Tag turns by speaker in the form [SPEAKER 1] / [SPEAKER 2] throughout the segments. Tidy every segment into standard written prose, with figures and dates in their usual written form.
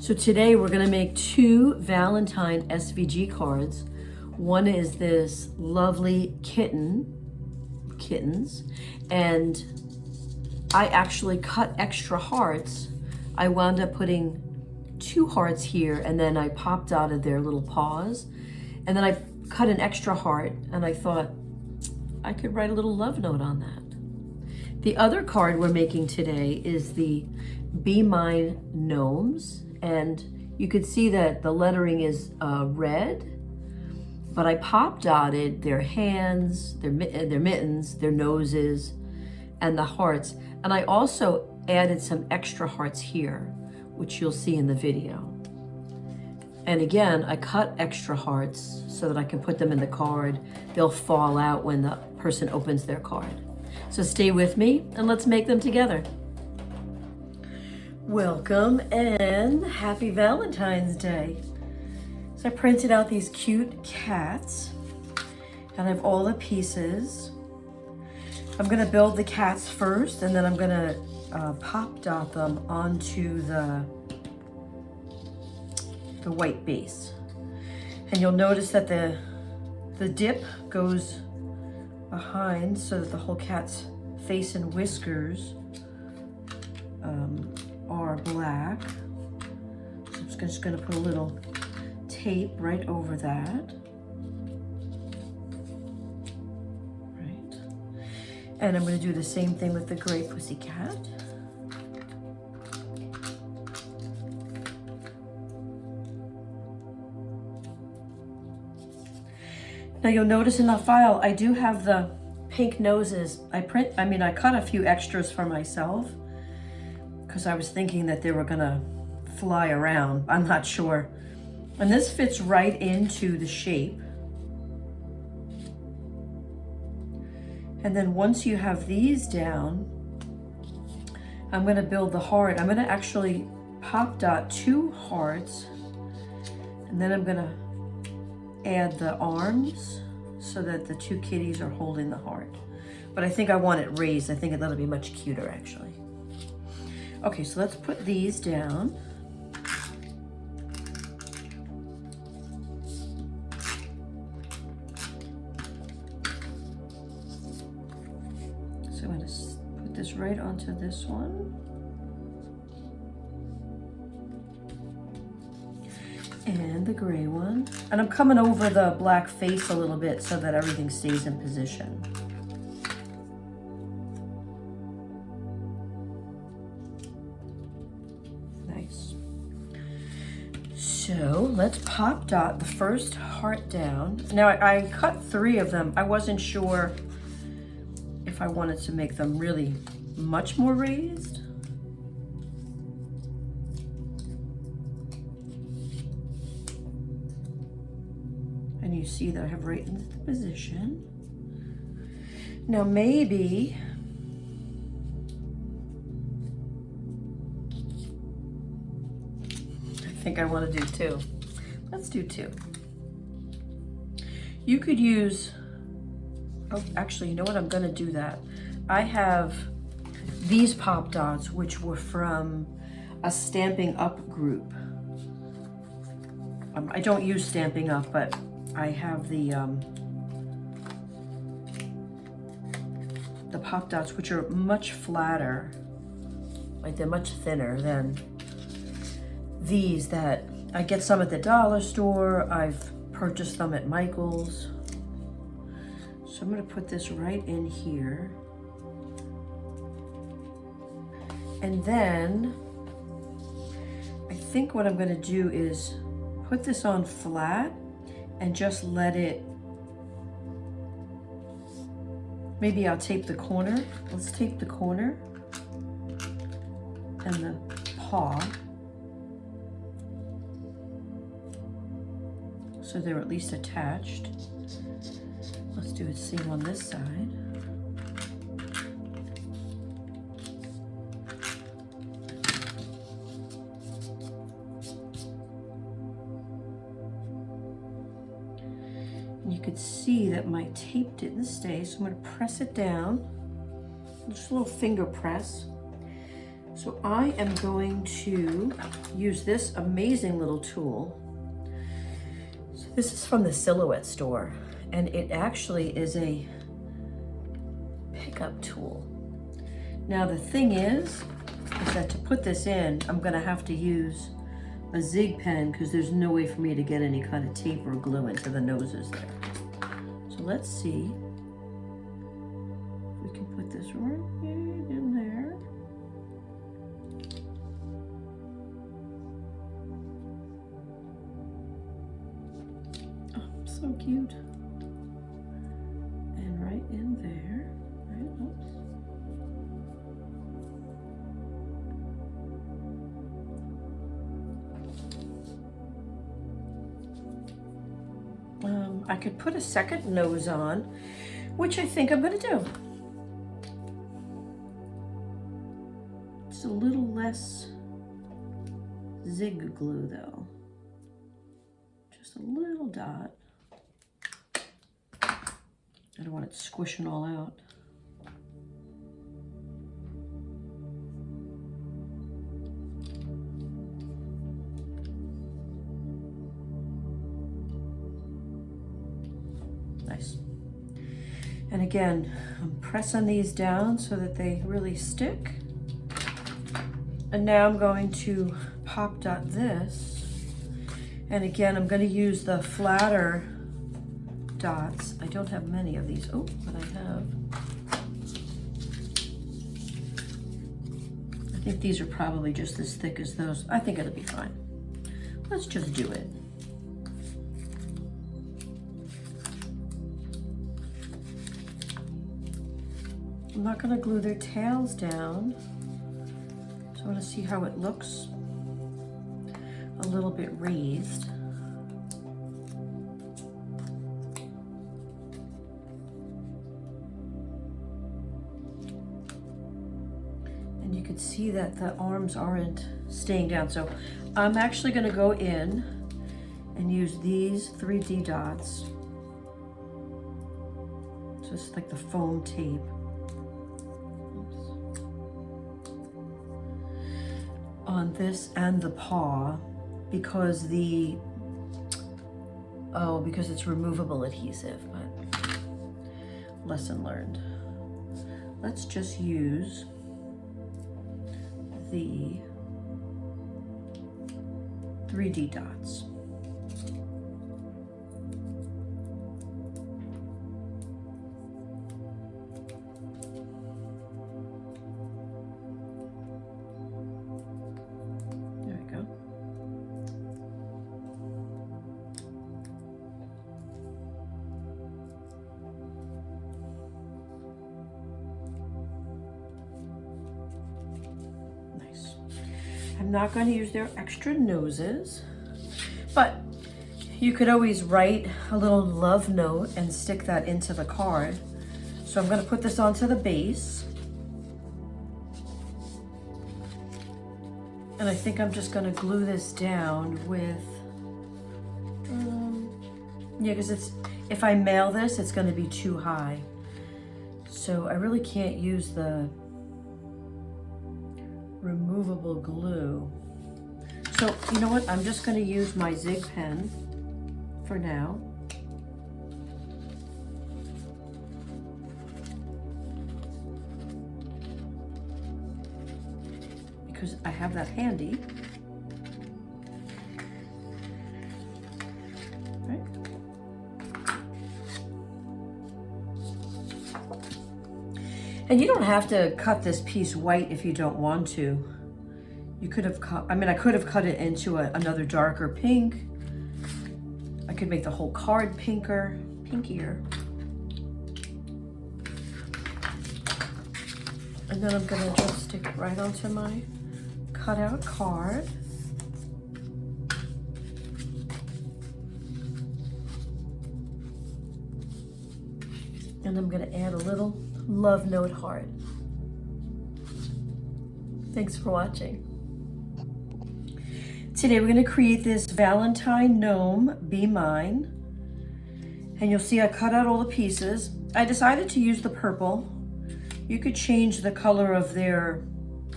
[SPEAKER 1] So today we're gonna make 2 Valentine SVG cards. One is this lovely kittens, and I actually cut extra hearts. I wound up putting 2 hearts here, and then I popped out of their little paws, and then I cut an extra heart, and I thought I could write a little love note on that. The other card we're making today is the Be Mine Gnomes, and you could see that the lettering is red, but I pop dotted their hands, their mittens, their noses, and the hearts. And I also added some extra hearts here, which you'll see in the video. And again, I cut extra hearts so that I can put them in the card. They'll fall out when the person opens their card. So stay with me and let's make them together. Welcome and happy Valentine's Day. So I printed out these cute cats and I have all the pieces. I'm gonna build the cats first, and then I'm gonna pop dot them onto the white base. And you'll notice that the dip goes behind so that the whole cat's face and whiskers are black. So I'm just gonna put a little tape right over that. Right. And I'm gonna do the same thing with the gray pussycat. Now you'll notice in the file, I do have the pink noses. I cut a few extras for myself because I was thinking that they were gonna fly around. I'm not sure. And this fits right into the shape. And then once you have these down, I'm gonna build the heart. I'm gonna actually pop dot 2 hearts, and then I'm gonna add the arms so that the 2 kitties are holding the heart. But I think I want it raised. I think that'll be much cuter actually. Okay, so let's put these down. So I'm going to put this right onto this one. And the gray one. And I'm coming over the black face a little bit so that everything stays in position. Nice. So let's pop dot the first heart down. Now I cut 3 of them. I wasn't sure if I wanted to make them really much more raised. And you see that I have right into the position. Now maybe I think I want to do 2. Let's do 2. You could use, oh, actually, you know what? I'm going to do that. I have these pop dots, which were from a Stampin' Up group. I don't use Stampin' Up, but I have the pop dots, which are much flatter, like they're much thinner than these that I get some at the dollar store. I've purchased them at Michael's. So I'm going to put this right in here. And then I think what I'm going to do is put this on flat and just let it, maybe I'll tape the corner. Let's tape the corner and the paw so they're at least attached. Let's do the same on this side. And you could see that my tape didn't stay, so I'm going to press it down. Just a little finger press. So I am going to use this amazing little tool. So this is from the Silhouette store, and it actually is a pickup tool. Now the thing is that to put this in, I'm gonna have to use a zig pen because there's no way for me to get any kind of tape or glue into the noses there. So let's see if we can put this right in there. Oh, so cute. And right in there, right, oops. I could put a second nose on, which I think I'm gonna do. It's a little less zig glue though. Just a little dot. I don't want it squishing all out. Nice. And again, I'm pressing these down so that they really stick. And now I'm going to pop dot this. And again, I'm going to use the flatter dots. I don't have many of these. Oh, but I have. I think these are probably just as thick as those. I think it'll be fine. Let's just do it. I'm not going to glue their tails down. So I want to see how it looks a little bit raised. And you can see that the arms aren't staying down. So I'm actually going to go in and use these 3D dots. Just like the foam tape. On this and the paw because because it's removable adhesive, but lesson learned. Let's just use the 3D dots. I'm not going to use their extra noses, but you could always write a little love note and stick that into the card. So I'm going to put this onto the base. And I think I'm just going to glue this down with, yeah, because if I mail this, it's going to be too high. So I really can't use the removable glue. So you know what? I'm just going to use my zig pen for now. Because I have that handy. Right? And you don't have to cut this piece white if you don't want to. You could have cut, I could have cut it into another darker pink. I could make the whole card pinkier. And then I'm gonna just stick it right onto my cutout card. And I'm gonna add a little love note heart. Thanks for watching. Today we're going to create this Valentine Gnome, Be Mine. And you'll see I cut out all the pieces. I decided to use the purple. You could change the color of their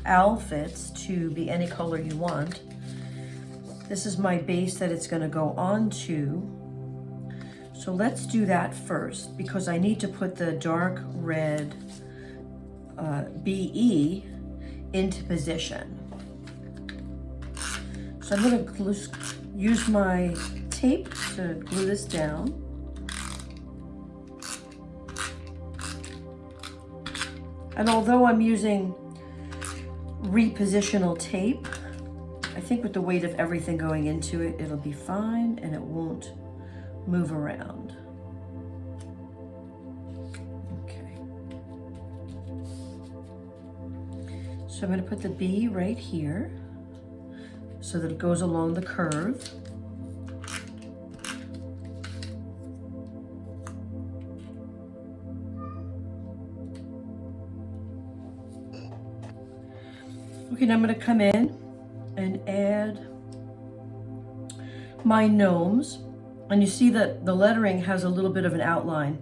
[SPEAKER 1] outfits to be any color you want. This is my base that it's going to go onto. So let's do that first, because I need to put the dark red BE into position. So I'm going to use my tape to glue this down. And although I'm using repositional tape, I think with the weight of everything going into it, it'll be fine and it won't move around. Okay. So I'm going to put the B right here so that it goes along the curve. Okay, now I'm going to come in and add my gnomes. And you see that the lettering has a little bit of an outline,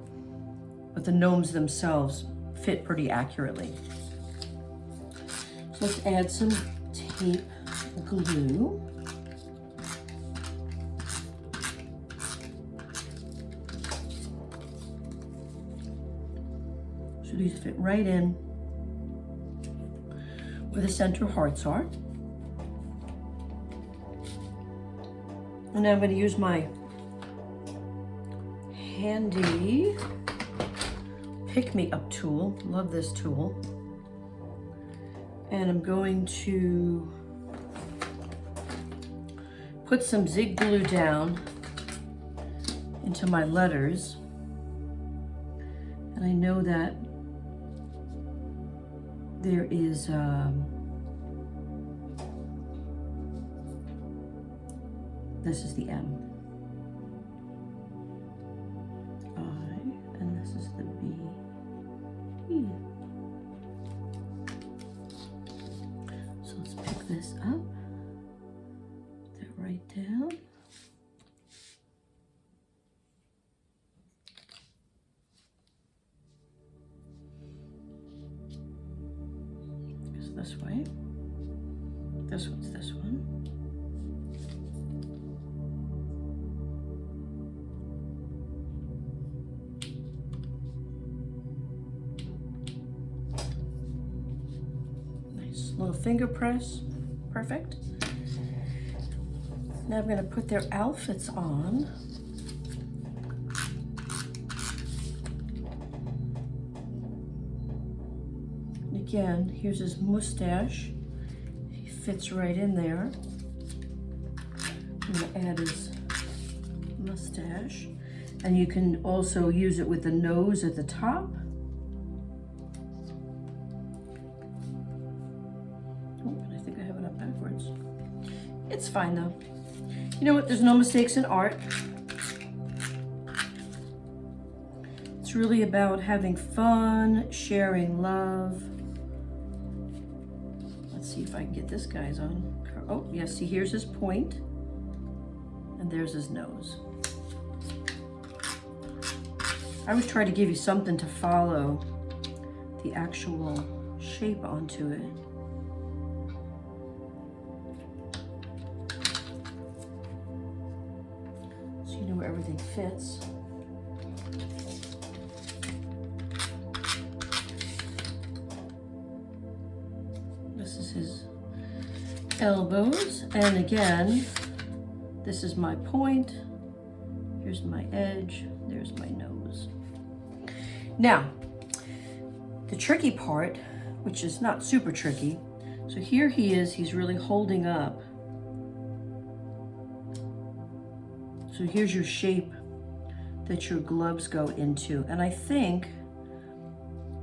[SPEAKER 1] but the gnomes themselves fit pretty accurately. So let's add some tape glue. So these fit right in where the center hearts are. And now I'm going to use my handy pick-me-up tool. Love this tool. And I'm going to put some zig glue down into my letters. And I know that there is this is the M. And this is the B. So let's pick this up, put that right down. Goes this way. This one's this one. Little finger press, perfect. Now I'm going to put their outfits on. And again, here's his mustache. He fits right in there. I'm going to add his mustache. And you can also use it with the nose at the top. It's fine though. You know what? There's no mistakes in art. It's really about having fun, sharing love. Let's see if I can get this guy's on. Oh, yes, see, here's his point, and there's his nose. I always try to give you something to follow the actual shape onto it. Where everything fits. This is his elbows, and again, this is my point. Here's my edge. There's my nose. Now, the tricky part, which is not super tricky, so here he is, he's really holding up. So here's your shape that your gloves go into. And I think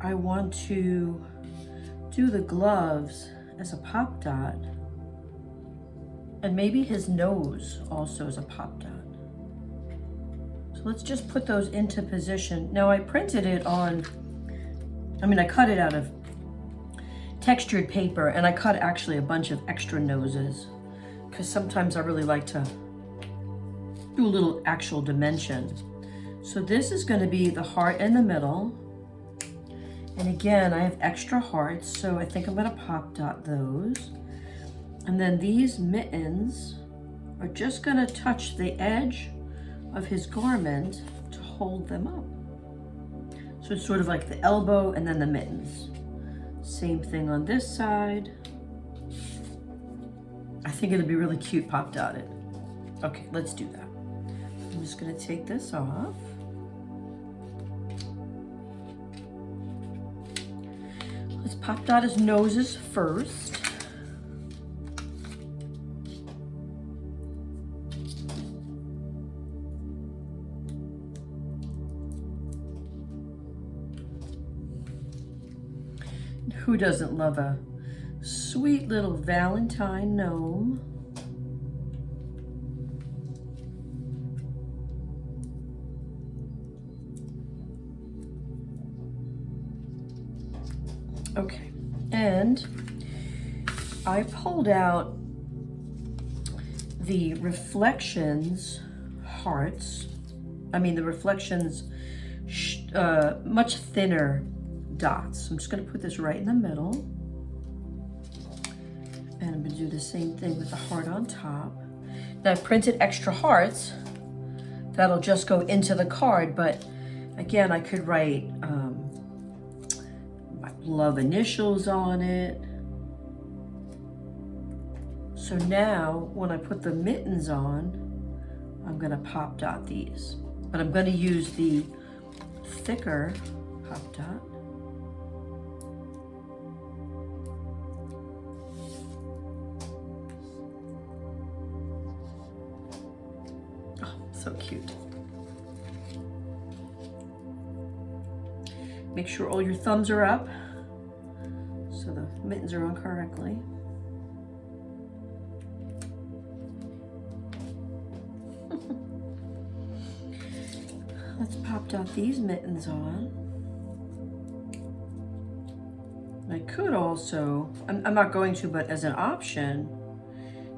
[SPEAKER 1] I want to do the gloves as a pop dot, and maybe his nose also as a pop dot. So let's just put those into position. Now I printed it on, I cut it out of textured paper, and I cut actually a bunch of extra noses because sometimes I really like to do a little actual dimension. So this is going to be the heart in the middle, And again, I have extra hearts, so I think I'm gonna pop dot those. And then these mittens are just gonna touch the edge of his garment to hold them up. So it's sort of like the elbow and then the mittens. Same thing on this side. I think it'd be really cute pop dotted. Okay, let's do that. I'm just gonna take this off. Let's pop dot his noses first. Who doesn't love a sweet little Valentine gnome? Okay, and I pulled out the reflections hearts. I mean the reflections much thinner dots. I'm just going to put this right in the middle. And I'm going to do the same thing with the heart on top. Now I printed extra hearts. That'll just go into the card, but again, I could write my love initials on it. So now when I put the mittens on, I'm going to pop dot these. But I'm going to use the thicker pop dot. So cute. Make sure all your thumbs are up so the mittens are on correctly. Let's pop dot these mittens on. I could also, I'm not going to, but as an option,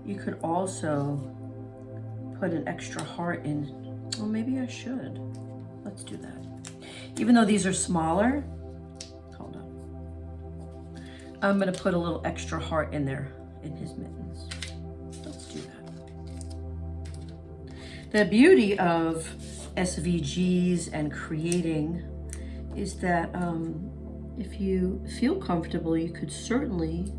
[SPEAKER 1] you could also put an extra heart in. Well, maybe I should. Let's do that. Even though these are smaller, hold on. I'm gonna put a little extra heart in there in his mittens. Let's do that. The beauty of SVGs and creating is that if you feel comfortable, you could certainly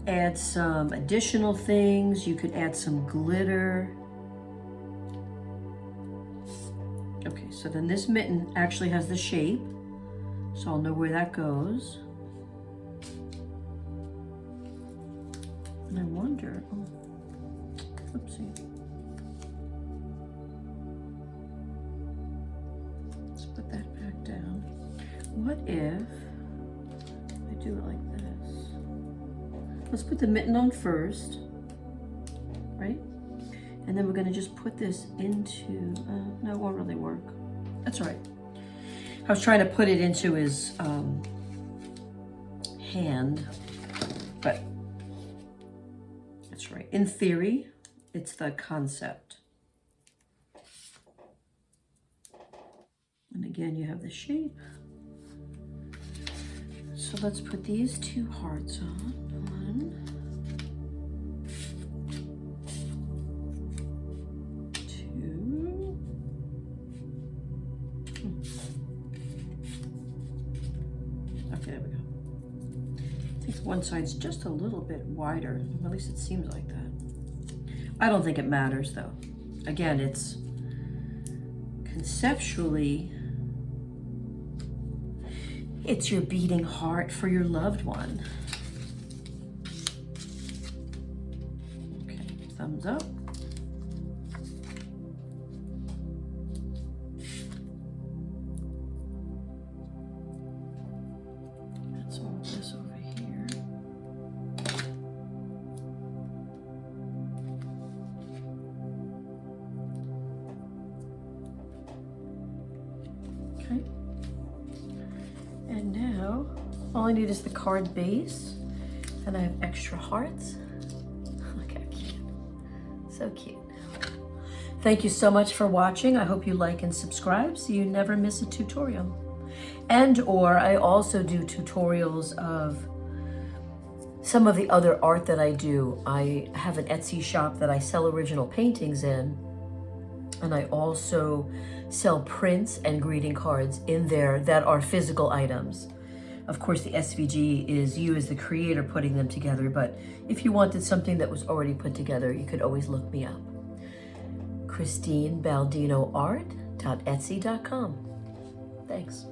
[SPEAKER 1] add some additional things. You could add some glitter. Okay, so then this mitten actually has the shape, so I'll know where that goes. And I wonder, oh, oopsie. Let's put that back down. What if I do it like this? Let's put the mitten on first, right? And then we're gonna just put this into, no, it won't really work. That's all right. I was trying to put it into his hand, but that's right. In theory, it's the concept. And again, you have the shape. So let's put these two hearts on. One, two. Okay, there we go. I think one side's just a little bit wider. At least it seems like that. I don't think it matters though. Again, it's conceptually, it's your beating heart for your loved one. Okay, thumbs up. That's all of this over here. Okay. And now, all I need is the card base, and I have extra hearts. Look how cute. So cute. Thank you so much for watching. I hope you like and subscribe so you never miss a tutorial. And or I also do tutorials of some of the other art that I do. I have an Etsy shop that I sell original paintings in, and I also sell prints and greeting cards in there that are physical items. Of course, the SVG is you as the creator putting them together, but if you wanted something that was already put together, you could always look me up. ChristineBaldinoArt.etsy.com. Thanks.